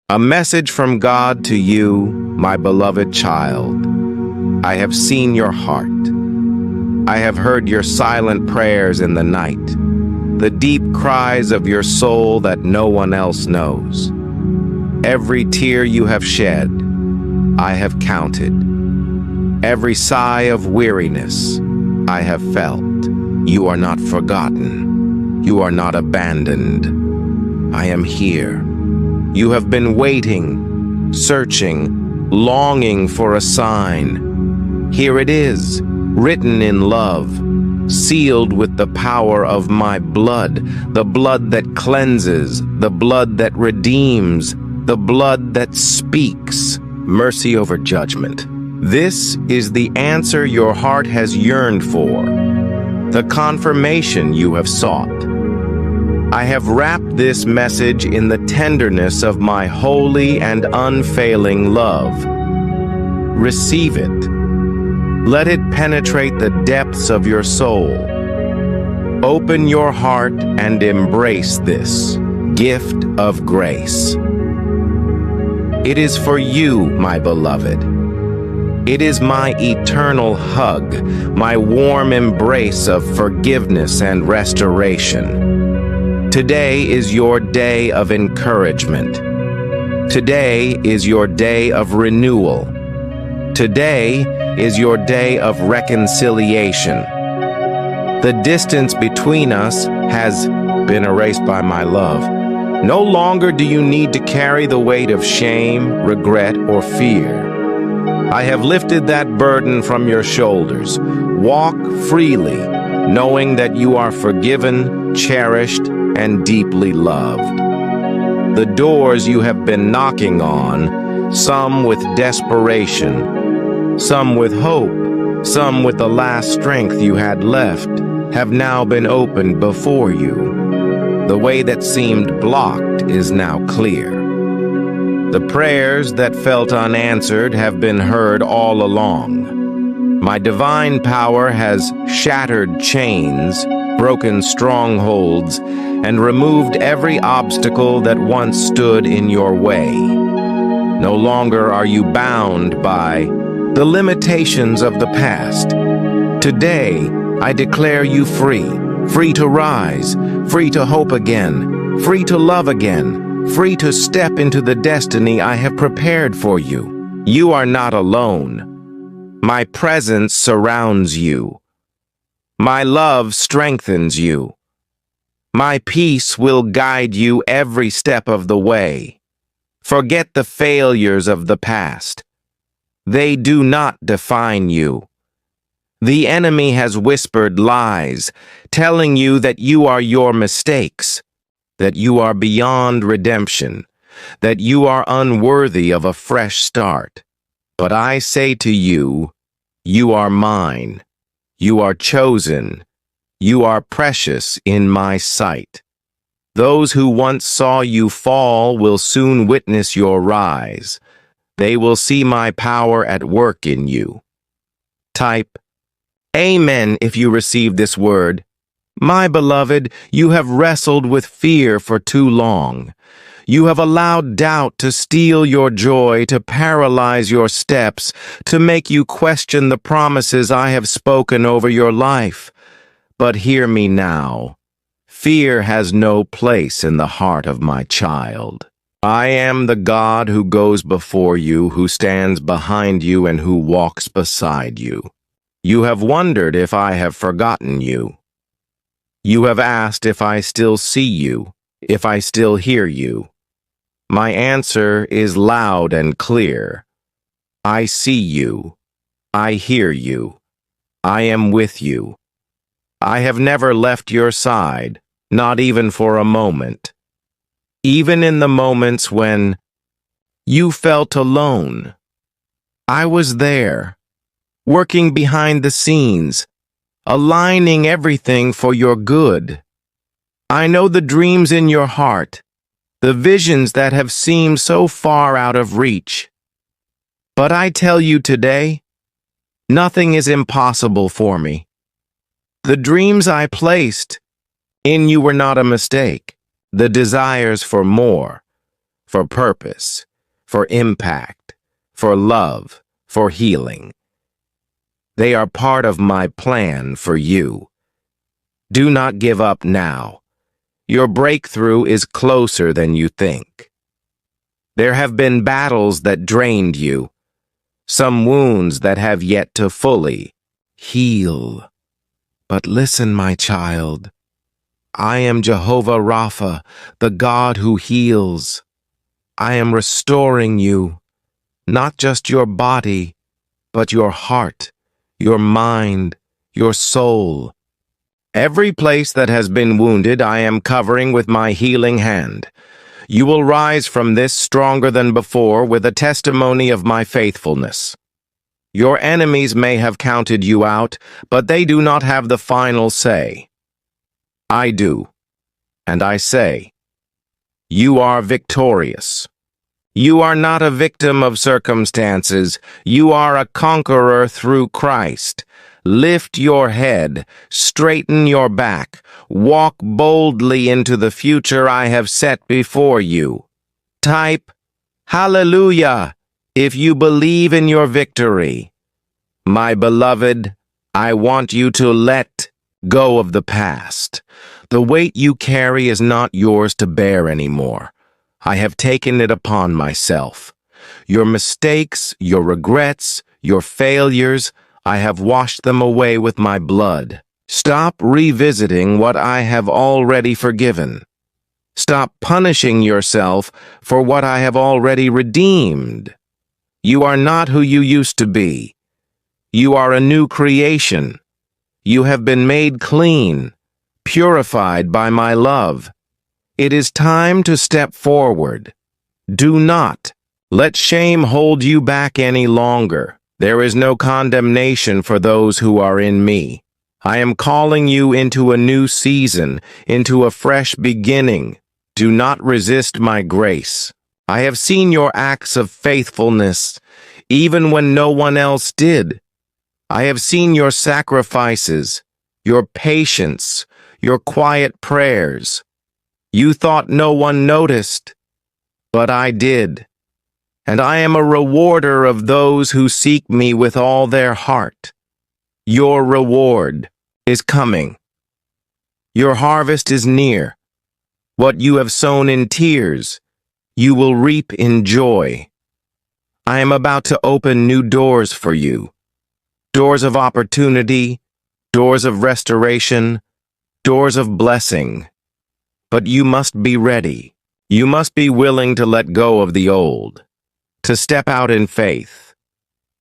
A message from God to you, my beloved child. I have seen your heart. I have heard your silent prayers in the night, the deep cries of your soul that no one else knows. Every tear you have shed, I have counted. Every sigh of weariness, I have felt. You are not forgotten. You are not abandoned. I am here. You have been waiting, searching, longing for a sign. Here it is, written in love, sealed with the power of my blood, the blood that cleanses, the blood that redeems, the blood that speaks. Mercy over judgment. This is the answer your heart has yearned for, the confirmation you have sought. I have wrapped this message in the tenderness of my holy and unfailing love. Receive it. Let it penetrate the depths of your soul. Open your heart and embrace this gift of grace. It is for you, my beloved. It is my eternal hug, my warm embrace of forgiveness and restoration. Today is your day of encouragement. Today is your day of renewal. Today is your day of reconciliation. The distance between us has been erased by my love. No longer do you need to carry the weight of shame, regret, or fear. I have lifted that burden from your shoulders. Walk freely, knowing that you are forgiven, cherished, and deeply loved. The doors you have been knocking on, some with desperation, some with hope, some with the last strength you had left, have now been opened before you. The way that seemed blocked is now clear. The prayers that felt unanswered have been heard all along. My divine power has shattered chains, broken strongholds, and removed every obstacle that once stood in your way. No longer are you bound by the limitations of the past. Today, I declare you free, free to rise, free to hope again, free to love again, free to step into the destiny I have prepared for you. You are not alone. My presence surrounds you. My love strengthens you. My peace will guide you every step of the way. Forget the failures of the past. They do not define you. The enemy has whispered lies, telling you that you are your mistakes, that you are beyond redemption, that you are unworthy of a fresh start. But I say to you, you are mine. You are chosen. You are precious in my sight. Those who once saw you fall will soon witness your rise. They will see my power at work in you. Type Amen if you receive this word. My beloved, you have wrestled with fear for too long. You have allowed doubt to steal your joy, to paralyze your steps, to make you question the promises I have spoken over your life. But hear me now. Fear has no place in the heart of my child. I am the God who goes before you, who stands behind you, and who walks beside you. You have wondered if I have forgotten you. You have asked if I still see you, if I still hear you. My answer is loud and clear. I see you. I hear you. I am with you. I have never left your side, not even for a moment. Even in the moments when you felt alone, I was there, working behind the scenes, aligning everything for your good. I know the dreams in your heart, the visions that have seemed so far out of reach. But I tell you today, nothing is impossible for me. The dreams I placed in you were not a mistake. The desires for more, for purpose, for impact, for love, for healing. They are part of my plan for you. Do not give up now. Your breakthrough is closer than you think. There have been battles that drained you, some wounds that have yet to fully heal. But listen, my child. I am Jehovah Rapha, the God who heals. I am restoring you, not just your body, but your heart, your mind, your soul. Every place that has been wounded I am covering with my healing hand. You will rise from this stronger than before with a testimony of my faithfulness. Your enemies may have counted you out, but they do not have the final say. I do, and I say, you are victorious. You are not a victim of circumstances. You are a conqueror through Christ. Lift your head, straighten your back, walk boldly into the future I have set before you. Type, Hallelujah, if you believe in your victory. My beloved, I want you to let go of the past. The weight you carry is not yours to bear anymore. I have taken it upon myself. Your mistakes, your regrets, your failures, I have washed them away with my blood. Stop revisiting what I have already forgiven. Stop punishing yourself for what I have already redeemed. You are not who you used to be. You are a new creation. You have been made clean, purified by my love. It is time to step forward. Do not let shame hold you back any longer. There is no condemnation for those who are in me. I am calling you into a new season, into a fresh beginning. Do not resist my grace. I have seen your acts of faithfulness, even when no one else did. I have seen your sacrifices, your patience, your quiet prayers. You thought no one noticed, but I did. And I am a rewarder of those who seek me with all their heart. Your reward is coming. Your harvest is near. What you have sown in tears, you will reap in joy. I am about to open new doors for you. Doors of opportunity, doors of restoration, doors of blessing. But you must be ready. You must be willing to let go of the old, to step out in faith,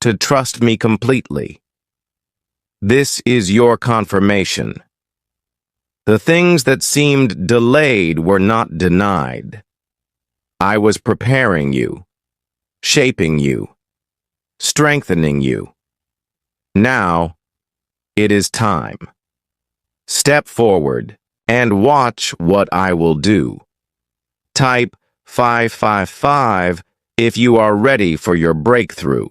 to trust me completely. This is your confirmation. The things that seemed delayed were not denied. I was preparing you, shaping you, strengthening you. Now, it is time. Step forward and watch what I will do. Type 555 if you are ready for your breakthrough.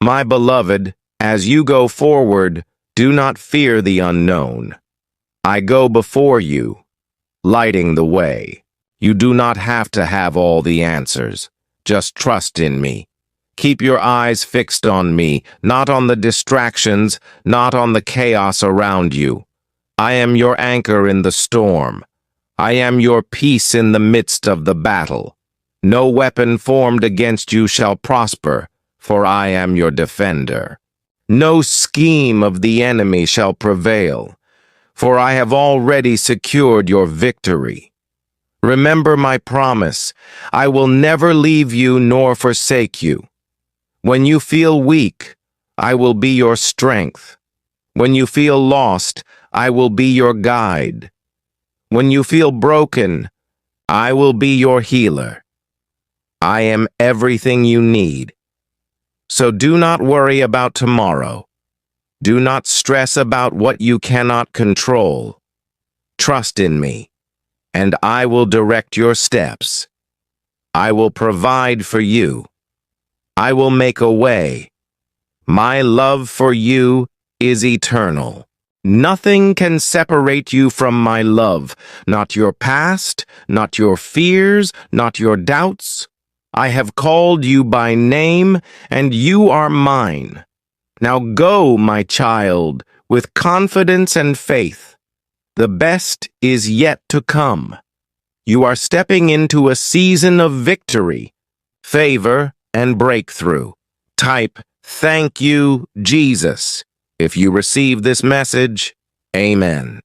My beloved, as you go forward, do not fear the unknown. I go before you, lighting the way. You do not have to have all the answers. Just trust in me. Keep your eyes fixed on me, not on the distractions, not on the chaos around you. I am your anchor in the storm. I am your peace in the midst of the battle. No weapon formed against you shall prosper, for I am your defender. No scheme of the enemy shall prevail, for I have already secured your victory. Remember my promise. I will never leave you nor forsake you. When you feel weak, I will be your strength. When you feel lost, I will be your guide. When you feel broken, I will be your healer. I am everything you need. So do not worry about tomorrow. Do not stress about what you cannot control. Trust in me, and I will direct your steps. I will provide for you. I will make a way. My love for you is eternal. Nothing can separate you from my love, not your past, not your fears, not your doubts. I have called you by name, and you are mine. Now go, my child, with confidence and faith. The best is yet to come. You are stepping into a season of victory, favor, and breakthrough. Type, "Thank you, Jesus," if you receive this message. Amen.